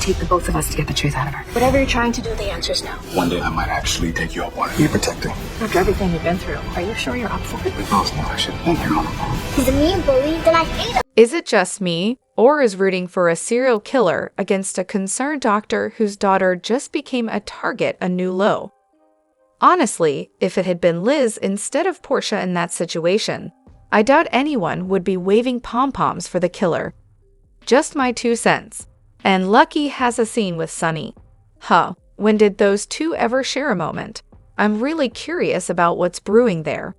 take the both of us to get the truth out of her. Whatever you're trying to do, the answer's no. One day I might actually take you up on it. Be protecting. After everything you've been through, are you sure you're up for it? We both know I should have been here all along. He's a mean bully, then I hate him. Is it just me, or is rooting for a serial killer against a concerned doctor whose daughter just became a target a new low? Honestly, if it had been Liz instead of Portia in that situation, I doubt anyone would be waving pom-poms for the killer. Just my 2 cents. And Lucky has a scene with Sunny. When did those two ever share a moment? I'm really curious about what's brewing there.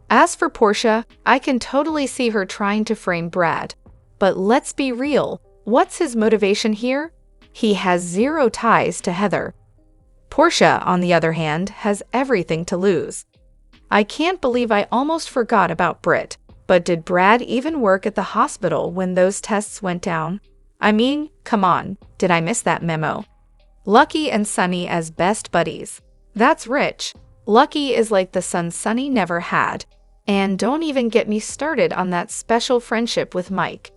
As for Portia, I can totally see her trying to frame Brad. But let's be real, what's his motivation here? He has zero ties to Heather. Portia, on the other hand, has everything to lose. I can't believe I almost forgot about Britt, but did Brad even work at the hospital when those tests went down? I mean, come on, did I miss that memo? Lucky and Sunny as best buddies. That's rich. Lucky is like the son Sunny never had. And don't even get me started on that special friendship with Mike.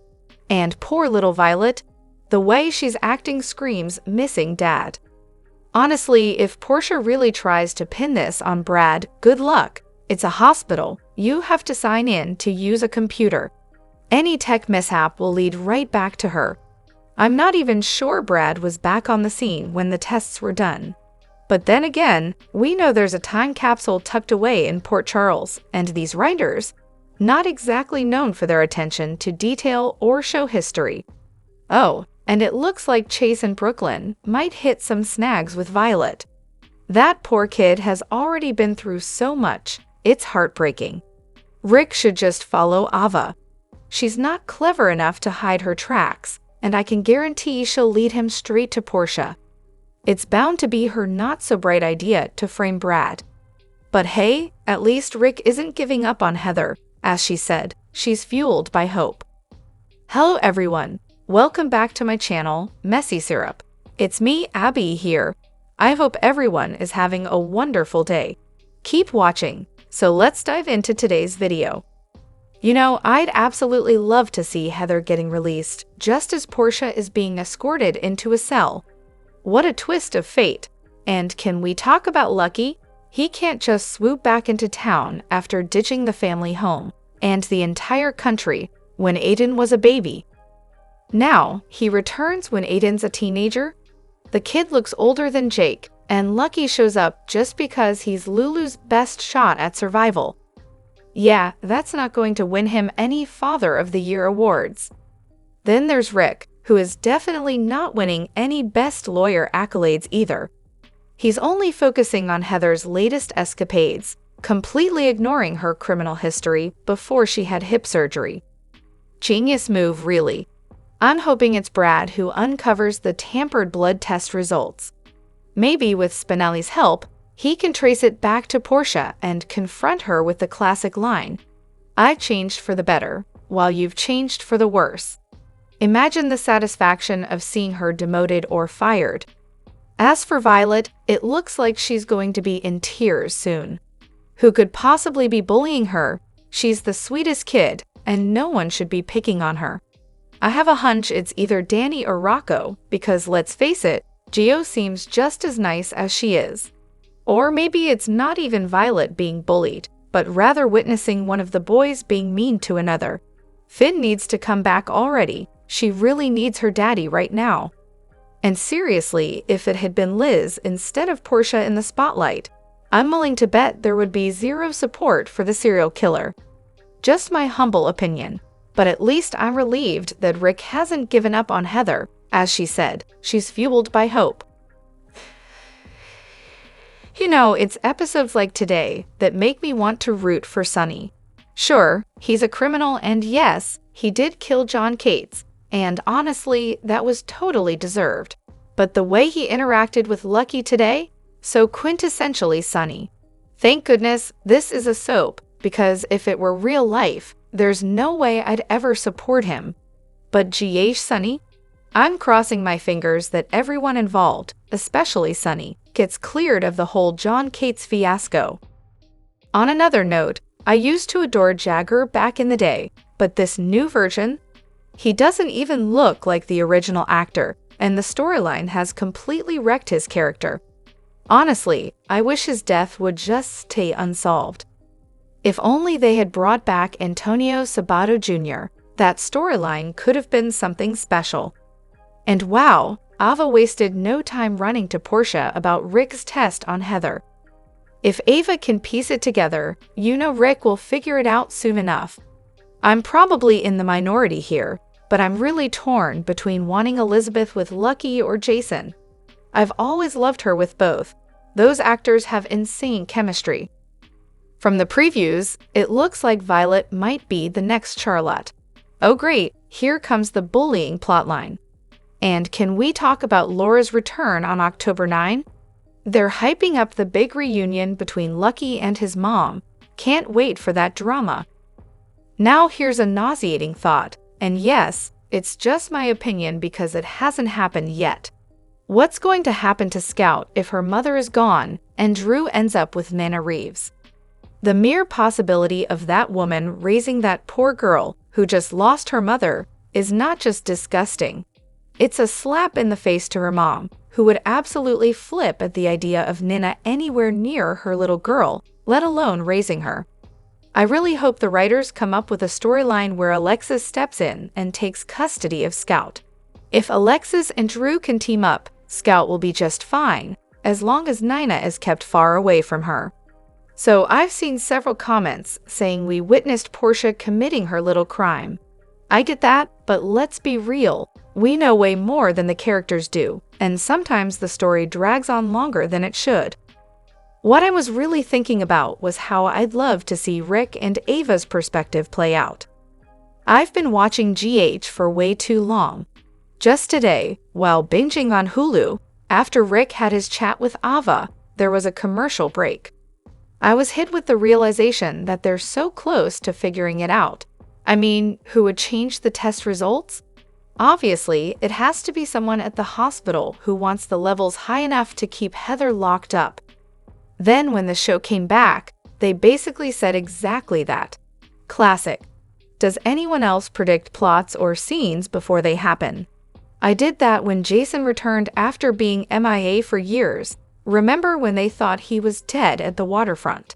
And poor little Violet, the way she's acting screams missing dad. Honestly, if Portia really tries to pin this on Brad, good luck. It's a hospital. You have to sign in to use a computer. Any tech mishap will lead right back to her. I'm not even sure Brad was back on the scene when the tests were done. But then again, we know there's a time capsule tucked away in Port Charles, and these writers, not exactly known for their attention to detail or show history. Oh, and it looks like Chase in Brooklyn might hit some snags with Violet. That poor kid has already been through so much, it's heartbreaking. Rick should just follow Ava. She's not clever enough to hide her tracks, and I can guarantee she'll lead him straight to Portia. It's bound to be her not-so-bright idea to frame Brad. But hey, at least Rick isn't giving up on Heather. As she said, she's fueled by hope. Hello everyone, welcome back to my channel, Messy Syrup. It's me, Abby, here. I hope everyone is having a wonderful day. Keep watching, so let's dive into today's video. You know, I'd absolutely love to see Heather getting released, just as Portia is being escorted into a cell. What a twist of fate. And can we talk about Lucky? He can't just swoop back into town after ditching the family home and the entire country when Aiden was a baby. Now, he returns when Aiden's a teenager. The kid looks older than Jake, and Lucky shows up just because he's Lulu's best shot at survival. Yeah, that's not going to win him any Father of the Year awards. Then there's Rick, who is definitely not winning any Best Lawyer accolades either. He's only focusing on Heather's latest escapades, completely ignoring her criminal history before she had hip surgery. Genius move, really. I'm hoping it's Brad who uncovers the tampered blood test results. Maybe with Spinelli's help, he can trace it back to Portia and confront her with the classic line, "I changed for the better, while you've changed for the worse." Imagine the satisfaction of seeing her demoted or fired. As for Violet, it looks like she's going to be in tears soon. Who could possibly be bullying her? She's the sweetest kid, and no one should be picking on her. I have a hunch it's either Danny or Rocco, because let's face it, Gio seems just as nice as she is. Or maybe it's not even Violet being bullied, but rather witnessing one of the boys being mean to another. Finn needs to come back already. She really needs her daddy right now. And seriously, if it had been Liz instead of Portia in the spotlight, I'm willing to bet there would be zero support for the serial killer. Just my humble opinion. But at least I'm relieved that Rick hasn't given up on Heather. As she said, she's fueled by hope. You know, it's episodes like today that make me want to root for Sunny. Sure, he's a criminal, and yes, he did kill John Cates, and honestly, that was totally deserved. But the way he interacted with Lucky today, so quintessentially Sunny. Thank goodness this is a soap, because if it were real life, there's no way I'd ever support him. But GH Sunny? I'm crossing my fingers that everyone involved, especially Sunny, gets cleared of the whole John Cates fiasco. On another note, I used to adore Jagger back in the day, but this new version? He doesn't even look like the original actor, and the storyline has completely wrecked his character. Honestly, I wish his death would just stay unsolved. If only they had brought back Antonio Sabato Jr., that storyline could have been something special. And wow, Ava wasted no time running to Portia about Rick's test on Heather. If Ava can piece it together, you know Rick will figure it out soon enough. I'm probably in the minority here, but I'm really torn between wanting Elizabeth with Lucky or Jason. I've always loved her with both. Those actors have insane chemistry. From the previews, it looks like Violet might be the next Charlotte. Oh great, here comes the bullying plotline. And can we talk about Laura's return on October 9? They're hyping up the big reunion between Lucky and his mom. Can't wait for that drama. Now here's a nauseating thought, and yes, it's just my opinion because it hasn't happened yet. What's going to happen to Scout if her mother is gone and Drew ends up with Nana Reeves? The mere possibility of that woman raising that poor girl who just lost her mother is not just disgusting. It's a slap in the face to her mom, who would absolutely flip at the idea of Nina anywhere near her little girl, let alone raising her. I really hope the writers come up with a storyline where Alexis steps in and takes custody of Scout. If Alexis and Drew can team up, Scout will be just fine, as long as Nina is kept far away from her. So I've seen several comments saying we witnessed Portia committing her little crime. I get that, but let's be real. We know way more than the characters do, and sometimes the story drags on longer than it should. What I was really thinking about was how I'd love to see Rick and Ava's perspective play out. I've been watching GH for way too long. Just today, while binging on Hulu, after Rick had his chat with Ava, there was a commercial break. I was hit with the realization that they're so close to figuring it out. I mean, who would change the test results? Obviously, it has to be someone at the hospital who wants the levels high enough to keep Heather locked up. Then when the show came back, they basically said exactly that. Classic. Does anyone else predict plots or scenes before they happen? I did that when Jason returned after being MIA for years. Remember when they thought he was dead at the waterfront?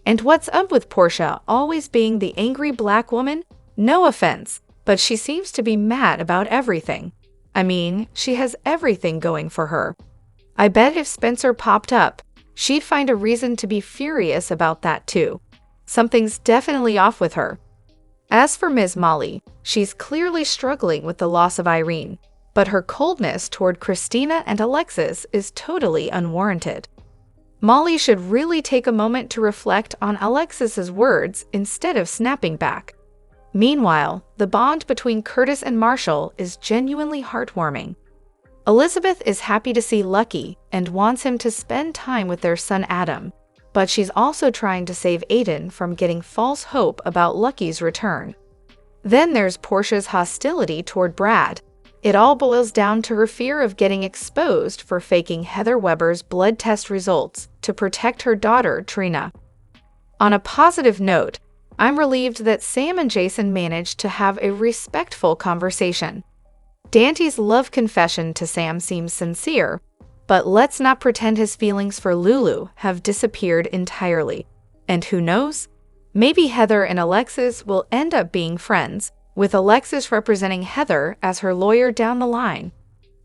And what's up with Portia always being the angry black woman? No offense, but she seems to be mad about everything. I mean, she has everything going for her. I bet if Spencer popped up, she'd find a reason to be furious about that too. Something's definitely off with her. As for Ms. Molly, she's clearly struggling with the loss of Irene, but her coldness toward Christina and Alexis is totally unwarranted. Molly should really take a moment to reflect on Alexis's words instead of snapping back. Meanwhile, the bond between Curtis and Marshall is genuinely heartwarming. Elizabeth is happy to see Lucky and wants him to spend time with their son Adam, but she's also trying to save Aiden from getting false hope about Lucky's return. Then there's Portia's hostility toward Brad. It all boils down to her fear of getting exposed for faking Heather Weber's blood test results to protect her daughter, Trina. On a positive note, I'm relieved that Sam and Jason managed to have a respectful conversation. Dante's love confession to Sam seems sincere, but let's not pretend his feelings for Lulu have disappeared entirely. And who knows? Maybe Heather and Alexis will end up being friends, with Alexis representing Heather as her lawyer down the line.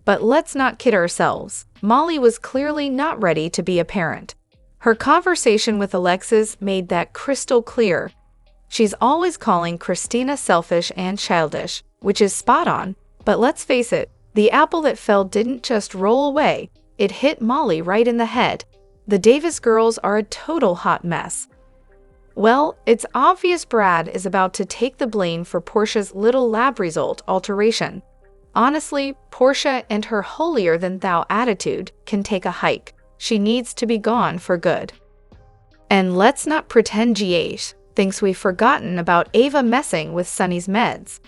But let's not kid ourselves. Molly was clearly not ready to be a parent. Her conversation with Alexis made that crystal clear. She's always calling Christina selfish and childish, which is spot on, but let's face it, the apple that fell didn't just roll away, it hit Molly right in the head. The Davis girls are a total hot mess. Well, it's obvious Brad is about to take the blame for Portia's little lab result alteration. Honestly, Portia and her holier-than-thou attitude can take a hike. She needs to be gone for good. And let's not pretend GH thinks we've forgotten about Ava messing with Sunny's meds.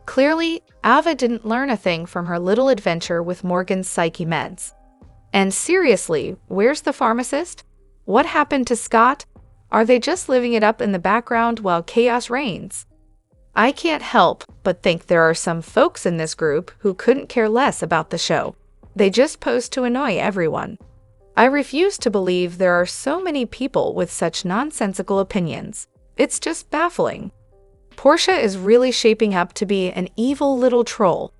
Clearly, Ava didn't learn a thing from her little adventure with Morgan's psyche meds. And seriously, where's the pharmacist? What happened to Scott? Are they just living it up in the background while chaos reigns? I can't help but think there are some folks in this group who couldn't care less about the show. They just post to annoy everyone. I refuse to believe there are so many people with such nonsensical opinions. It's just baffling. Portia is really shaping up to be an evil little troll.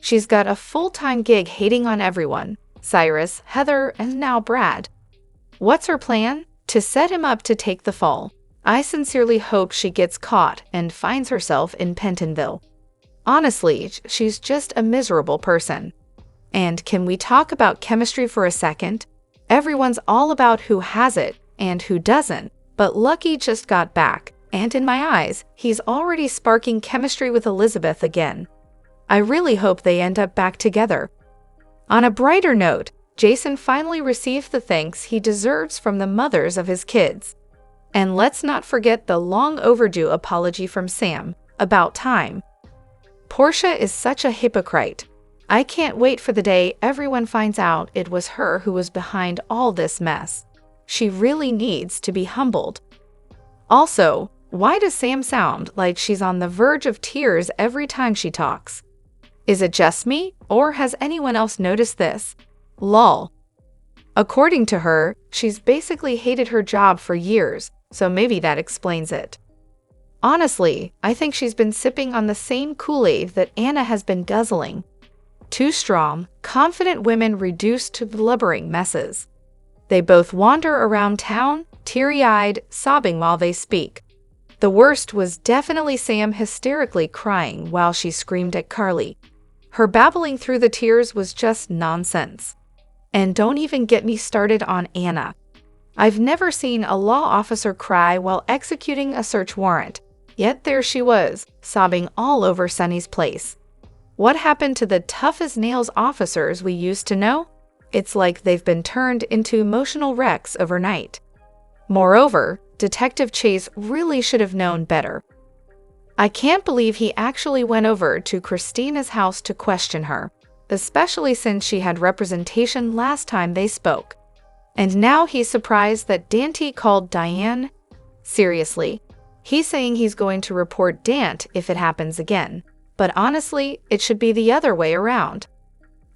She's got a full-time gig hating on everyone, Cyrus, Heather, and now Brad. What's her plan? To set him up to take the fall. I sincerely hope she gets caught and finds herself in Pentonville. Honestly, she's just a miserable person. And can we talk about chemistry for a second? Everyone's all about who has it and who doesn't, but Lucky just got back, and in my eyes, he's already sparking chemistry with Elizabeth again. I really hope they end up back together. On a brighter note, Jason finally received the thanks he deserves from the mothers of his kids. And let's not forget the long overdue apology from Sam. About time. Portia is such a hypocrite. I can't wait for the day everyone finds out it was her who was behind all this mess. She really needs to be humbled. Also, why does Sam sound like she's on the verge of tears every time she talks? Is it just me, or has anyone else noticed this? Lol. According to her, she's basically hated her job for years, so maybe that explains it. Honestly, I think she's been sipping on the same Kool-Aid that Anna has been guzzling. Two strong, confident women reduced to blubbering messes. They both wander around town, teary-eyed, sobbing while they speak. The worst was definitely Sam hysterically crying while she screamed at Carly. Her babbling through the tears was just nonsense. And don't even get me started on Anna. I've never seen a law officer cry while executing a search warrant, yet there she was, sobbing all over Sunny's place. What happened to the tough-as-nails officers we used to know? It's like they've been turned into emotional wrecks overnight. Moreover, Detective Chase really should have known better. I can't believe he actually went over to Christina's house to question her, especially since she had representation last time they spoke. And now he's surprised that Dante called Diane? Seriously, he's saying he's going to report Dant if it happens again. But honestly, it should be the other way around.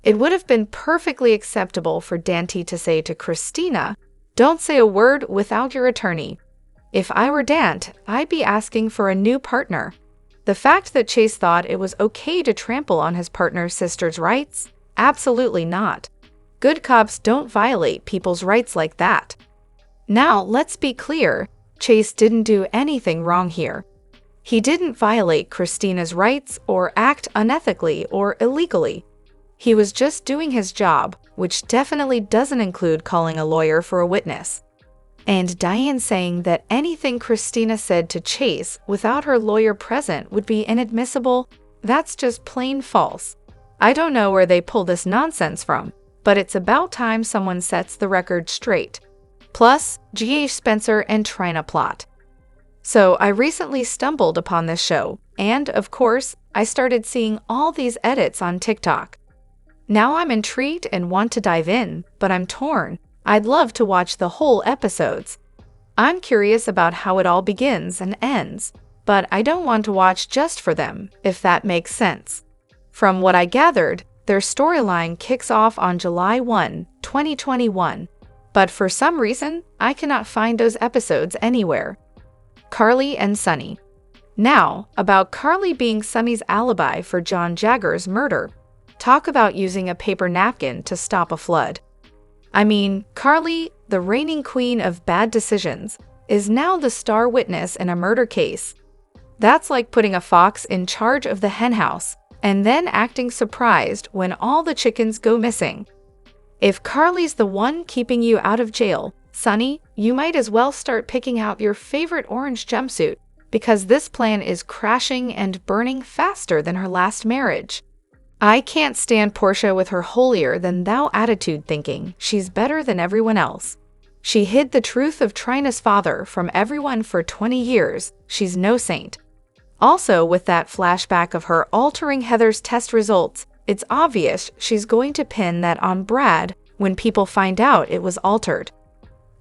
It would have been perfectly acceptable for Dante to say to Christina, "Don't say a word without your attorney." If I were Dant, I'd be asking for a new partner. The fact that Chase thought it was okay to trample on his partner's sister's rights? Absolutely not. Good cops don't violate people's rights like that. Now, let's be clear, Chase didn't do anything wrong here. He didn't violate Christina's rights or act unethically or illegally. He was just doing his job, which definitely doesn't include calling a lawyer for a witness. And Diane saying that anything Christina said to Chase without her lawyer present would be inadmissible, that's just plain false. I don't know where they pull this nonsense from, but it's about time someone sets the record straight. Plus, G.H. Spencer and Trina plot. So I recently stumbled upon this show, and of course, I started seeing all these edits on TikTok. Now I'm intrigued and want to dive in, but I'm torn. I'd love to watch the whole episodes. I'm curious about how it all begins and ends, but I don't want to watch just for them, if that makes sense. From what I gathered, their storyline kicks off on July 1, 2021, but for some reason, I cannot find those episodes anywhere. Carly and Sunny. Now, about Carly being Sunny's alibi for John Jagger's murder. Talk about using a paper napkin to stop a flood. I mean, Carly, the reigning queen of bad decisions, is now the star witness in a murder case. That's like putting a fox in charge of the henhouse and then acting surprised when all the chickens go missing. If Carly's the one keeping you out of jail, Sunny, you might as well start picking out your favorite orange jumpsuit, because this plan is crashing and burning faster than her last marriage. I can't stand Portia with her holier-than-thou attitude thinking she's better than everyone else. She hid the truth of Trina's father from everyone for 20 years. She's no saint. Also, with that flashback of her altering Heather's test results, it's obvious she's going to pin that on Brad when people find out it was altered.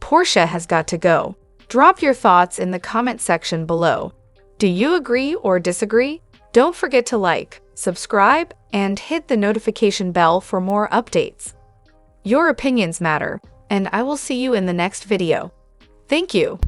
Portia has got to go. Drop your thoughts in the comment section below. Do you agree or disagree? Don't forget to like, subscribe, and hit the notification bell for more updates. Your opinions matter, and I will see you in the next video. Thank you.